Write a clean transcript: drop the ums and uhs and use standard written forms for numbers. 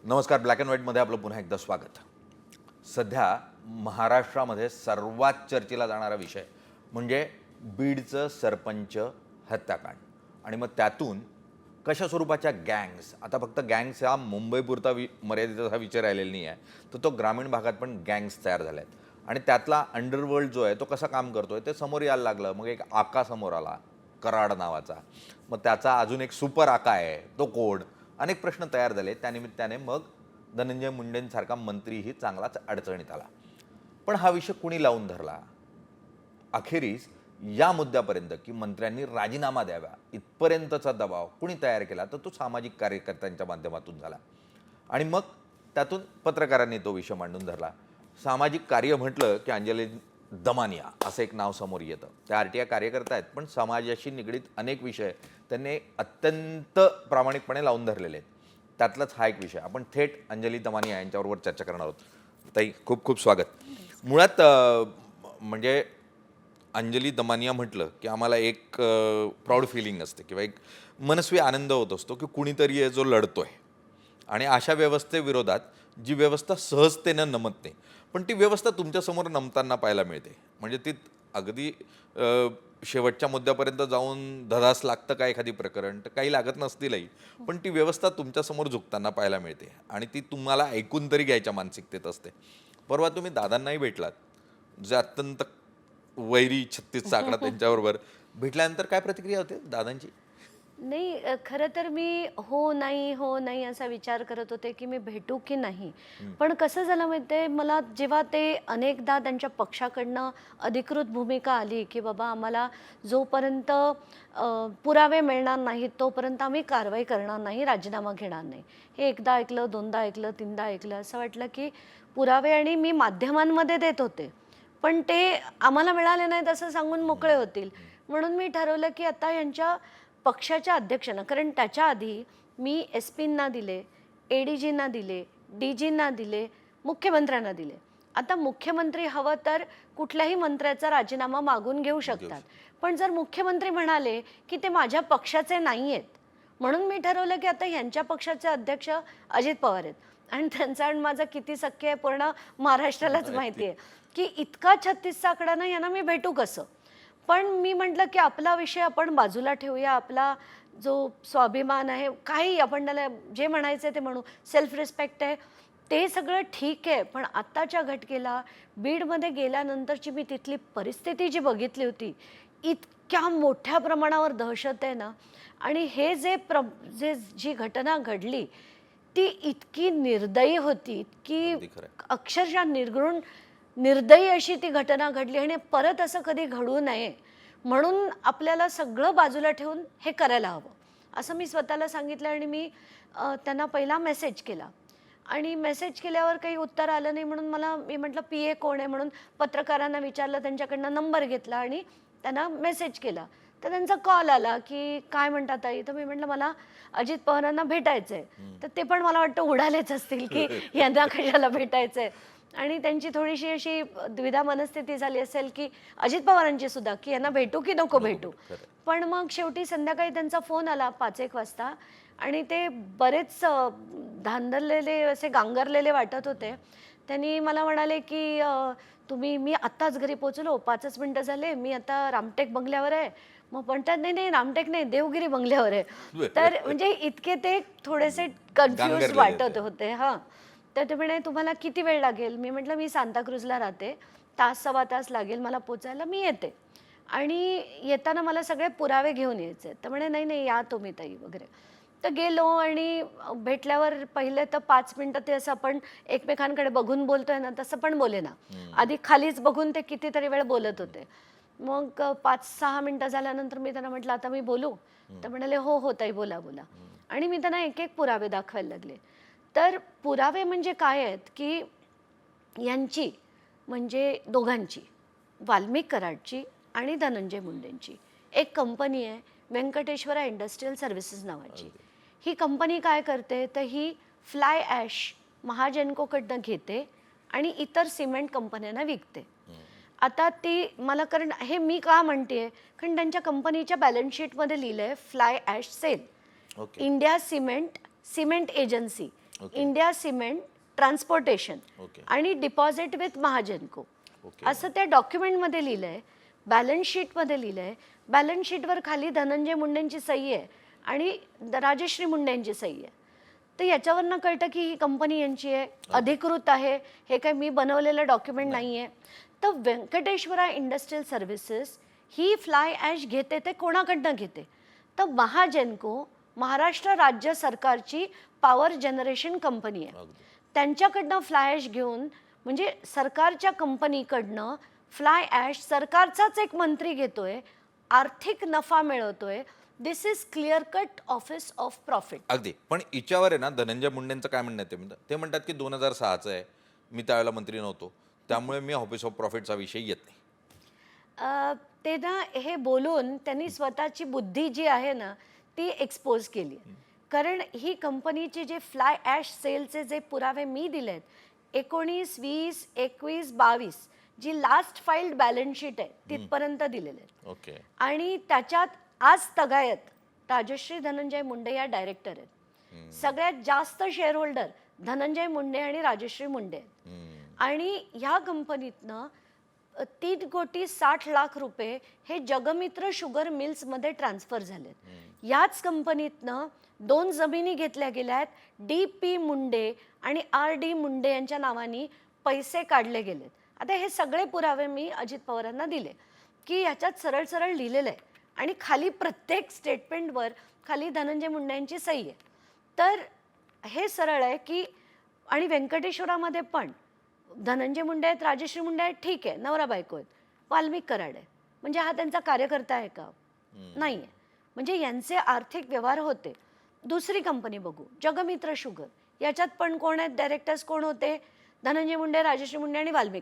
नमस्कार. Black and व्हाईटमध्ये आपलं पुन्हा एकदा स्वागत. सध्या महाराष्ट्रामध्ये सर्वात चर्चेला जाणारा विषय म्हणजे बीडचं सरपंच हत्याकांड. आणि मग त्यातून कशा स्वरूपाच्या गँग्स, आता फक्त गँग्स हा मुंबईपुरता मर्यादित हा विचार राहिलेला नाही आहे, तर तो ग्रामीण भागात पण गँग्स तयार झाल्या आहेत. आणि त्यातला अंडरवर्ल्ड जो आहे तो कसा काम करतोय ते समोर यायला लागलं. मग एक आका समोर आला, कराड नावाचा. मग त्याचा अजून एक सुपर आका आहे, तो कोड. अनेक प्रश्न तयार झाले. त्यानिमित्ताने मग धनंजय मुंडेंसारखा मंत्रीही चांगलाच अडचणीत आला. पण हा विषय कुणी लावून धरला? अखेरीस या मुद्द्यापर्यंत की मंत्र्यांनी राजीनामा द्यावा इथपर्यंतचा दबाव कुणी तयार केला, तर तो सामाजिक कार्यकर्त्यांच्या माध्यमातून झाला. आणि मग त्यातून पत्रकारांनी तो विषय मांडून धरला. सामाजिक कार्य म्हटलं की अंजली दमानिया असं एक नाव समोर येतं. त्या RTI कार्यकर्ता आहेत, पण समाजाशी निगडीत अनेक विषय त्यांनी अत्यंत प्रामाणिकपणे लावून धरलेले आहेत. त्यातलाच हा एक विषय आपण थेट अंजली दमानिया यांच्याबरोबर चर्चा करणार आहोत. ताई, खूप खूप स्वागत. मुळात म्हणजे अंजली दमानिया म्हटलं की आम्हाला एक प्राऊड फिलिंग असते किंवा एक मनस्वी आनंद होत असतो की कुणीतरी आहे जो लढतोय. आणि अशा व्यवस्थेविरोधात जी व्यवस्था सहजतेनं नमत नाही, पण ती व्यवस्था तुमच्यासमोर नमताना पाहायला मिळते. म्हणजे ती अगदी शेवटच्या मुद्द्यापर्यंत जाऊन धडास लागतं का एखादी प्रकरण, तर काही लागत नसतीलही, पण ती व्यवस्था तुमच्यासमोर झुकताना पाहायला मिळते. आणि ती तुम्हाला ऐकून तरी घ्यायच्या मानसिकतेत असते. परवा तुम्ही दादांनाही भेटलात, जे अत्यंत वैरी 36चा आकडा त्यांच्याबरोबर भेटल्यानंतर काय प्रतिक्रिया होते दादांची? नाही, खरं तर मी हो नाही असा विचार करत होते की मी भेटू की नाही. पण कसं झालं माहिती आहे, मला जेव्हा ते अनेकदा त्यांच्या पक्षाकडनं अधिकृत भूमिका आली की बाबा आम्हाला जोपर्यंत पुरावे मिळणार नाहीत तोपर्यंत आम्ही कारवाई करणार नाही, राजीनामा घेणार नाही. हे एकदा ऐकलं, दोनदा ऐकलं, तीनदा ऐकलं. असं वाटलं की पुरावे आणि मी माध्यमांमध्ये देत होते, पण ते आम्हाला मिळाले नाहीत असं सांगून मोकळे होतील. म्हणून मी ठरवलं की आता यांच्या पक्षाच्या अध्यक्षांना, कारण त्याच्या आधी मी SP-ना दिले, ADG-ना दिले, DG-ना दिले, मुख्यमंत्र्यांना दिले. आता मुख्यमंत्री हवं तर कुठल्याही मंत्र्याचा राजीनामा मागून घेऊ शकतात. पण जर मुख्यमंत्री म्हणाले की ते माझ्या पक्षाचे नाही आहेत, म्हणून मी ठरवलं की आता यांच्या पक्षाचे अध्यक्ष अजित पवार आहेत. आणि त्यांचा आणि माझा किती सख्य आहे पूर्ण महाराष्ट्रालाच माहिती आहे की इतका 36चा आकडा ना, यांना मी भेटू कसं. पण मी म्हटलं की आपला विषय आपण बाजूला ठेवूया. आपला जो स्वाभिमान आहे, काही आपण त्याला जे म्हणायचं ते म्हणू, सेल्फ रिस्पेक्ट आहे, ते सगळं ठीक आहे. पण आत्ताच्या घटकेला बीडमध्ये गेल्यानंतरची मी तिथली परिस्थिती जी बघितली होती, इतक्या मोठ्या प्रमाणावर दहशत आहे ना. आणि हे जी घटना घडली ती इतकी निर्दयी होती, इतकी अक्षरशः निर्दयी अशी ती घटना घडली. आणि परत असं कधी घडू नये म्हणून आपल्याला सगळं बाजूला ठेवून हे करायला हवं असं मी स्वतःला सांगितलं. आणि मी त्यांना पहिला मेसेज केला आणि मेसेज केल्यावर काही उत्तर आलं नाही. म्हणून मी म्हटलं PA कोण आहे म्हणून पत्रकारांना विचारलं, त्यांच्याकडनं नंबर घेतला आणि त्यांना मेसेज केला. तर त्यांचा कॉल आला की काय म्हणतात ताई. तर मी म्हटलं मला अजित पवारांना भेटायचं आहे. तर ते पण मला वाटतं उडालेच असतील की यांना कशाला भेटायचं आहे. आणि त्यांची थोडीशी अशी द्विधा मनस्थिती झाली असेल की अजित पवारांची सुद्धा, की यांना भेटू की नको भेटू. पण मग शेवटी संध्याकाळी त्यांचा फोन आला 5-1 वाजता आणि ते बरेच धांदरलेले असे गांगरलेले वाटत होते. त्यांनी मला म्हणाले की मी आत्ताच घरी पोचलो, 5च मिनटं झाले, मी आता रामटेक बंगल्यावर आहे. मग म्हणतात नाही रामटेक नाही, देवगिरी बंगल्यावर आहे. तर म्हणजे इतके ते थोडेसे कन्फ्यूज वाटत होते. हां. तर ते म्हणे तुम्हाला किती वेळ लागेल. मी म्हटलं मी सांताक्रूजला राहते, तास सव्वा तास लागेल मला पोचायला, मी येते. आणि येताना मला सगळे पुरावे घेऊन यायचे. तर म्हणे नाही या तुम्ही ताई वगैरे. तर गेलो आणि भेटल्यावर पहिले तर 5 मिनटं ते असं आपण एकमेकांकडे बघून बोलतोय ना तसं पण बोले ना. आधी खालीच बघून ते कितीतरी वेळ बोलत होते. मग 5-6 मिनटं झाल्यानंतर मी त्यांना म्हटलं आता मी बोलू. तर म्हणाले हो ताई बोला. आणि मी त्यांना एक पुरावे दाखवायला लागले. तर पुरावे म्हणजे काय आहेत की यांची म्हणजे दोघांची, वाल्मिक कराडची आणि धनंजय मुंडेंची एक कंपनी आहे, व्यंकटेश्वरा इंडस्ट्रियल सर्व्हिसेस नावाची. ही कंपनी काय करते तर ही फ्लाय ॲश महाजनकोकडनं घेते आणि इतर सिमेंट कंपन्यांना विकते. आता ती मला, कारण हे मी का म्हणते, कारण त्यांच्या कंपनीच्या बॅलन्स शीटमध्ये लिहिलं आहे fly ash sale, India cement agency. India cement transportation okay. आणि डिपॉझिट विथ महाजनको ओके. असं त्या डॉक्युमेंटमध्ये लिहिलंय, बॅलन्स शीटमध्ये लिहिलंय. बॅलन्स शीटवर खाली धनंजय मुंडेंची सही आहे आणि राजश्री मुंडे यांची सही आहे. तर याच्यावरनं कळतं की ही कंपनी यांची आहे, अधिकृत आहे, हे काही मी बनवलेलं डॉक्युमेंट नाही आहे. तर व्यंकटेश्वरा इंडस्ट्रियल सर्व्हिसेस ही फ्लाय ॲश घेते ते कोणाकडनं घेते? तर महाजेनको महाराष्ट्र राज्य सरकारची पॉवर जनरेशन कंपनी आहे. अगदी. त्यांच्याकडनं फ्लाय ॲश घेऊन म्हणजे सरकारच्या कंपनीकडनं फ्लाय ॲश सरकारचाच एक मंत्री घेतोय, आर्थिक नफा मिळवतोय. This is clear cut office of profit. अगदी. पण हिच्यावर आहे ना धनंजय मुंडेंचं काय म्हणणं आहे ते म्हणतात की 2006चं आहे, मी त्यावेळेला मंत्री नव्हतो, त्यामुळे मी ऑफिस ऑफ प्रॉफिटचा विषय येत नाही. ते ना हे बोलून त्यांनी स्वतःची बुद्धी जी आहे ना ती एक्सपोज केली. कारण ही कंपनीचे जे फ्लाय ॲश सेलचे जे पुरावे मी दिलेत 19, 20, 21, 22 जी लास्ट फाईल्ड बॅलन्स शीट आहे तिथपर्यंत दिलेले आहेत. ओके. आणि त्याच्यात आज तगायत राजश्री धनंजय मुंडे या डायरेक्टर आहेत. सगळ्यात जास्त शेअरहोल्डर धनंजय मुंडे आणि राजश्री मुंडे आहेत. आणि ह्या कंपनीतनं 3,60,00,000 रुपये हे जगमित्र शुगर मिल्समध्ये ट्रान्सफर झालेत. याच कंपनीतनं 2 जमिनी घेतल्या गेल्या आहेत. DP मुंडे आणि RD मुंडे यांच्या नावाने पैसे काढले गेलेत. आता हे सगळे पुरावे मी अजित पवारांना दिले की ह्याच्यात सरळ सरळ लिहिलेलं आहे आणि खाली प्रत्येक स्टेटमेंटवर खाली धनंजय मुंडे यांची सही आहे. तर हे सरळ आहे की आणि व्यंकटेश्वरामध्ये पण धनंजय मुंडे आहेत, राजश्री मुंडे आहेत, ठीक आहे, नवरा बायको आहेत. वाल्मिक कराड आहे म्हणजे हा त्यांचा कार्यकर्ता आहे का? नाही आहे. म्हणजे यांचे आर्थिक व्यवहार होते. दुसरी कंपनी बघू, जगमित्र शुगर, याच्यात पण कोण आहेत डायरेक्टर्स, कोण होते? धनंजय मुंडे, राजश्री मुंडे आणि वाल्मिक